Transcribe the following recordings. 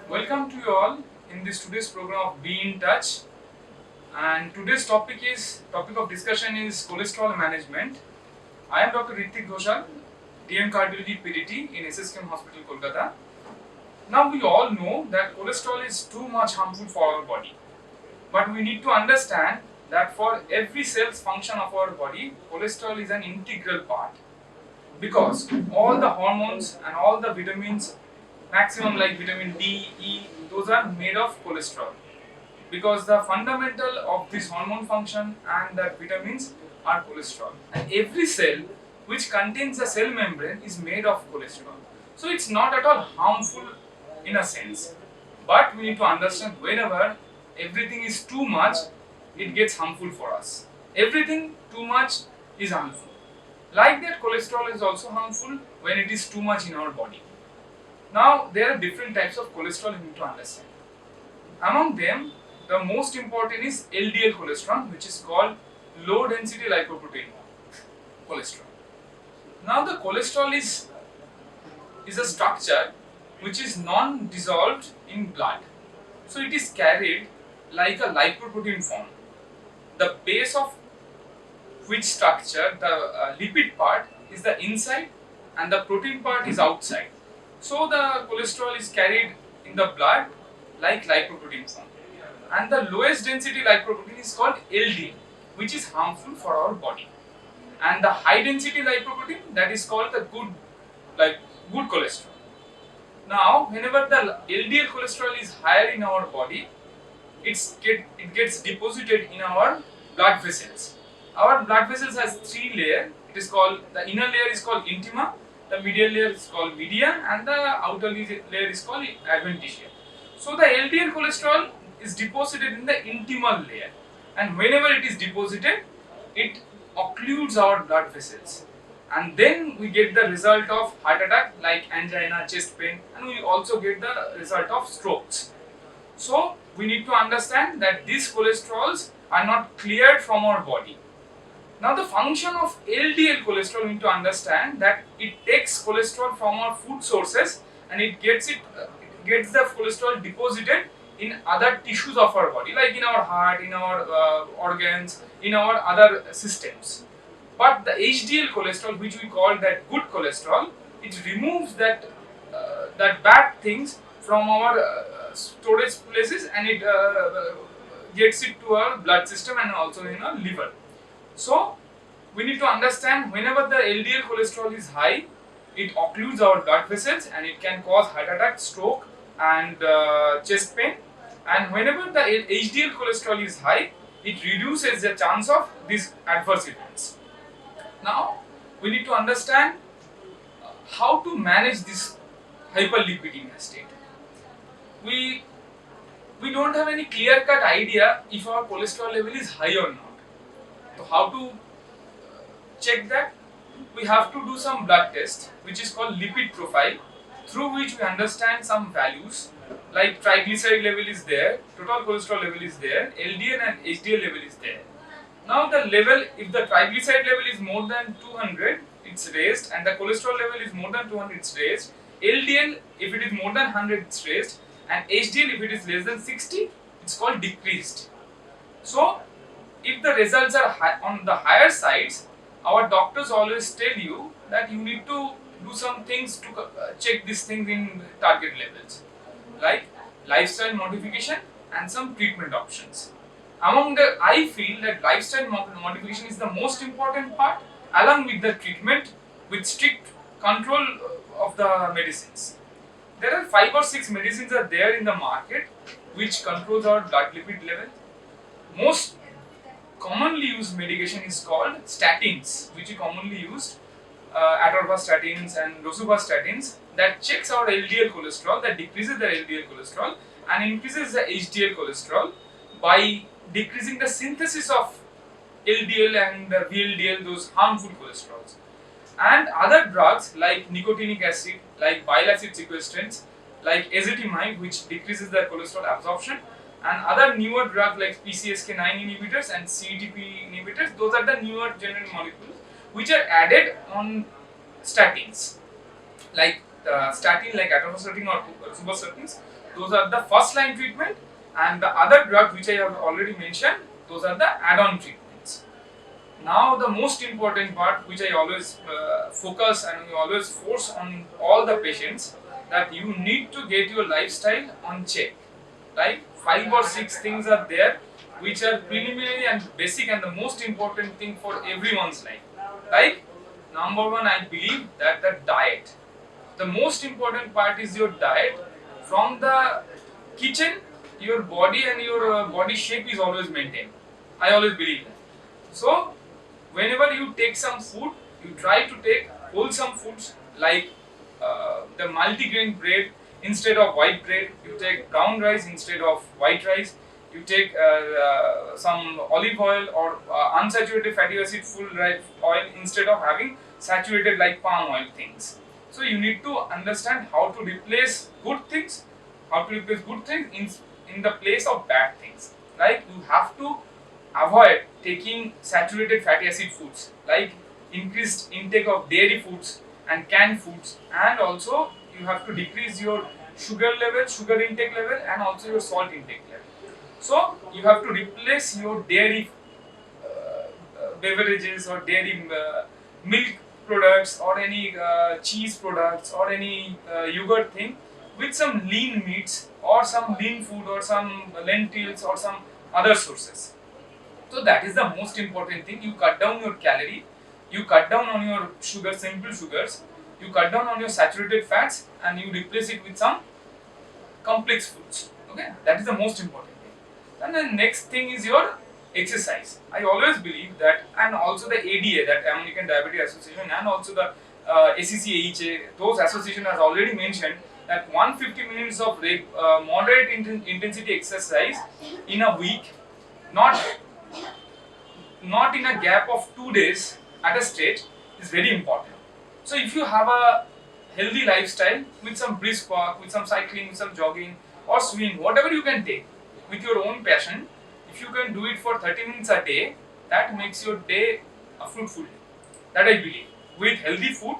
Welcome to you all in this today's program of Be in Touch. And today's topic of discussion is cholesterol management. I am Dr. Ritik Ghoshal, DM Cardiology PDT in SSKM Hospital, Kolkata. Now we all know that cholesterol is too much harmful for our body, but we need to understand that for every cell's function of our body, cholesterol is an integral part because all the hormones and all the vitamins, maximum like vitamin D, E, those are made of cholesterol because the fundamental of this hormone function and the vitamins are cholesterol, and every cell which contains a cell membrane is made of cholesterol. So it's not at all harmful in a sense, but we need to understand whenever everything is too much, it gets harmful for us. Everything too much is harmful. Like that, cholesterol is also harmful when it is too much in our body. Now, there are different types of cholesterol we need to understand. Among them, the most important is LDL cholesterol, which is called low density lipoprotein cholesterol. Now, the cholesterol is a structure which is non-dissolved in blood. So, it is carried like a lipoprotein form. The base of which structure, the lipid part, is the inside and the protein part is outside. So the cholesterol is carried in the blood like lipoprotein form. And the lowest density lipoprotein is called LDL, which is harmful for our body. And the high density lipoprotein, that is called the good cholesterol. Now, whenever the LDL cholesterol is higher in our body, it gets deposited in our blood vessels. Our blood vessels has three layers. It is called, the inner layer is called intima, the medial layer is called media, and the outer layer is called adventitia. So the LDL cholesterol is deposited in the intimal layer, and whenever it is deposited, it occludes our blood vessels, and then we get the result of heart attack like angina, chest pain, and we also get the result of strokes. So we need to understand that these cholesterols are not cleared from our body. Now the function of LDL cholesterol, we need to understand that it takes cholesterol from our food sources and it gets the cholesterol deposited in other tissues of our body, like in our heart, in our organs, in our other systems. But the HDL cholesterol, which we call that good cholesterol, it removes that bad things from our storage places, and it gets it to our blood system and also in our liver. So we need to understand whenever the LDL cholesterol is high, it occludes our blood vessels and it can cause heart attack, stroke, and chest pain. And whenever the HDL cholesterol is high, it reduces the chance of these adverse events. Now we need to understand how to manage this hyperlipidemia state. We don't have any clear-cut idea if our cholesterol level is high or not. So how to check that? We have to do some blood test which is called lipid profile, through which we understand some values like triglyceride level is there, total cholesterol level is there, LDL and HDL level is there. Now the level, if the triglyceride level is more than 200, it's raised, and the cholesterol level is more than 200, it's raised. LDL, if it is more than 100, it's raised, and HDL, if it is less than 60, it's called decreased. So if the results are on the higher sides, our doctors always tell you that you need to do some things to check these things in target levels, like lifestyle modification and some treatment options. I feel that lifestyle modification is the most important part, along with the treatment with strict control of the medicines. There are 5 or 6 medicines are there in the market which controls our blood lipid level. Most commonly used medication is called statins, which is commonly used, atorvastatins and rosuvastatins, that checks our LDL cholesterol, that decreases the LDL cholesterol and increases the HDL cholesterol by decreasing the synthesis of LDL and VLDL, those harmful cholesterols. And other drugs like nicotinic acid, like bile acid sequestrants, like ezetimibe, which decreases the cholesterol absorption, and other newer drugs like PCSK9 inhibitors and CETP inhibitors, those are the newer general molecules which are added on statins. Like statin, like atorvastatin or rosuvastatins, Those are the first line treatment, and the other drugs which I have already mentioned, those are the add-on treatments. Now the most important part which I always focus and we always force on all the patients, that you need to get your lifestyle on check. Like 5 or 6 things are there which are preliminary and basic and the most important thing for everyone's life. Like number one, I believe that the diet. The most important part is your diet. From the kitchen, your body and your body shape is always maintained. I always believe that. So whenever you take some food, you try to take wholesome foods like the multigrain bread instead of white bread. You take brown rice instead of white rice. You take some olive oil or unsaturated fatty acid full oil instead of having saturated like palm oil things. So you need to understand how to replace good things, in the place of bad things. Like you have to avoid taking saturated fatty acid foods, like increased intake of dairy foods and canned foods, and also you have to decrease your sugar intake level, and also your salt intake level. So you have to replace your dairy beverages or dairy milk products or any cheese products or any yogurt thing with some lean meats or some lean food or some lentils or some other sources. So that is the most important thing. You cut down your calorie, you cut down on your sugar, simple sugars, you cut down on your saturated fats, and you replace it with some complex foods. Okay, that is the most important thing. And the next thing is your exercise. I always believe that, and also the ADA, that American Diabetes Association, and also the ACC-AHA, those association has already mentioned that 150 minutes of moderate intensity exercise in a week, not in a gap of 2 days at a stretch, is very important. So if you have a healthy lifestyle with some brisk walk, with some cycling, with some jogging or swimming, whatever you can take with your own passion, if you can do it for 30 minutes a day, that makes your day a fruitful day. That I believe. With healthy food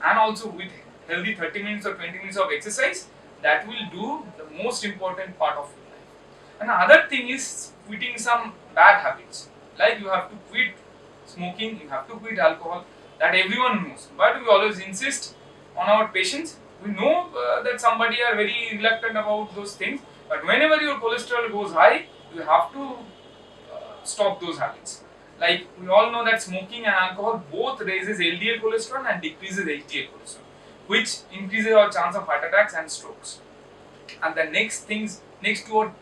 and also with healthy 30 minutes or 20 minutes of exercise, that will do the most important part of your life. And another thing is quitting some bad habits. Like you have to quit smoking, you have to quit alcohol, that everyone knows. But we always insist on our patients. We know that somebody are very reluctant about those things, but whenever your cholesterol goes high, you have to stop those habits. Like we all know that smoking and alcohol both raises LDL cholesterol and decreases HDL cholesterol, which increases our chance of heart attacks and strokes. And the next two or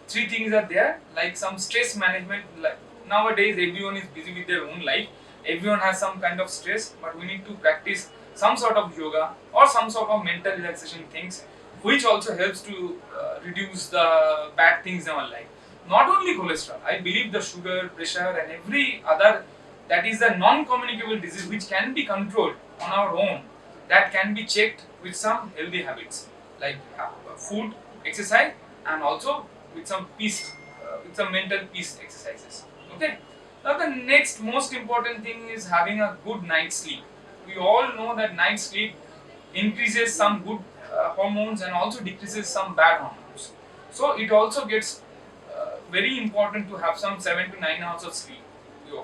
three things are there, like some stress management. Like nowadays everyone is busy with their own life, everyone has some kind of stress, but we need to practice some sort of yoga or some sort of mental relaxation things, which also helps to reduce the bad things in our life. Not only cholesterol, I believe the sugar, pressure and every other, that is the non-communicable disease which can be controlled on our own, that can be checked with some healthy habits like food, exercise, and also with some mental peace exercises. Okay. Now the next most important thing is having a good night's sleep. We all know that night sleep increases some good hormones and also decreases some bad hormones. So it also gets very important to have some 7 to 9 hours of sleep. We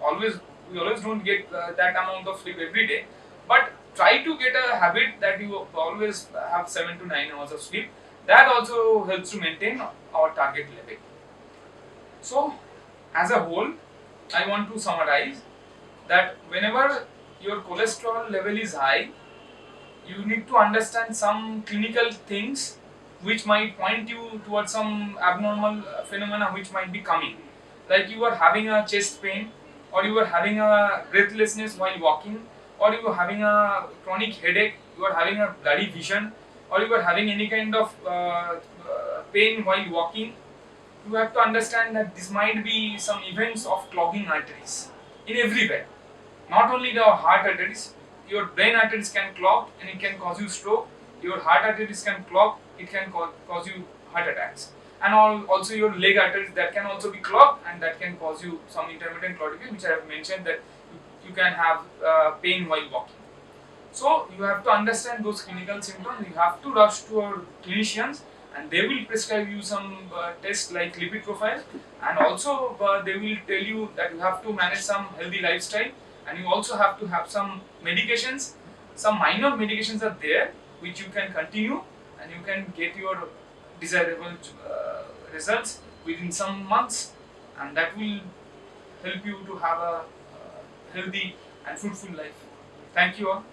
always don't get that amount of sleep every day, but try to get a habit that you always have 7 to 9 hours of sleep. That also helps to maintain our target level. So as a whole, I want to summarize that whenever your cholesterol level is high, you need to understand some clinical things which might point you towards some abnormal phenomena which might be coming. Like you are having a chest pain, or you are having a breathlessness while walking, or you are having a chronic headache, you are having a blurry vision, or you are having any kind of pain while walking. You have to understand that this might be some events of clogging arteries in everywhere. Not only the heart arteries, your brain arteries can clog and it can cause you stroke. Your heart arteries can clog, it can cause you heart attacks. And also your leg arteries, that can also be clogged and that can cause you some intermittent claudication, which I have mentioned that you can have pain while walking. So you have to understand those clinical symptoms. You have to rush to our clinicians, and they will prescribe you some tests like lipid profile, and also they will tell you that you have to manage some healthy lifestyle, and you also have to have some medications. Some minor medications are there which you can continue, and you can get your desirable results within some months, and that will help you to have a healthy and fruitful life. Thank you all.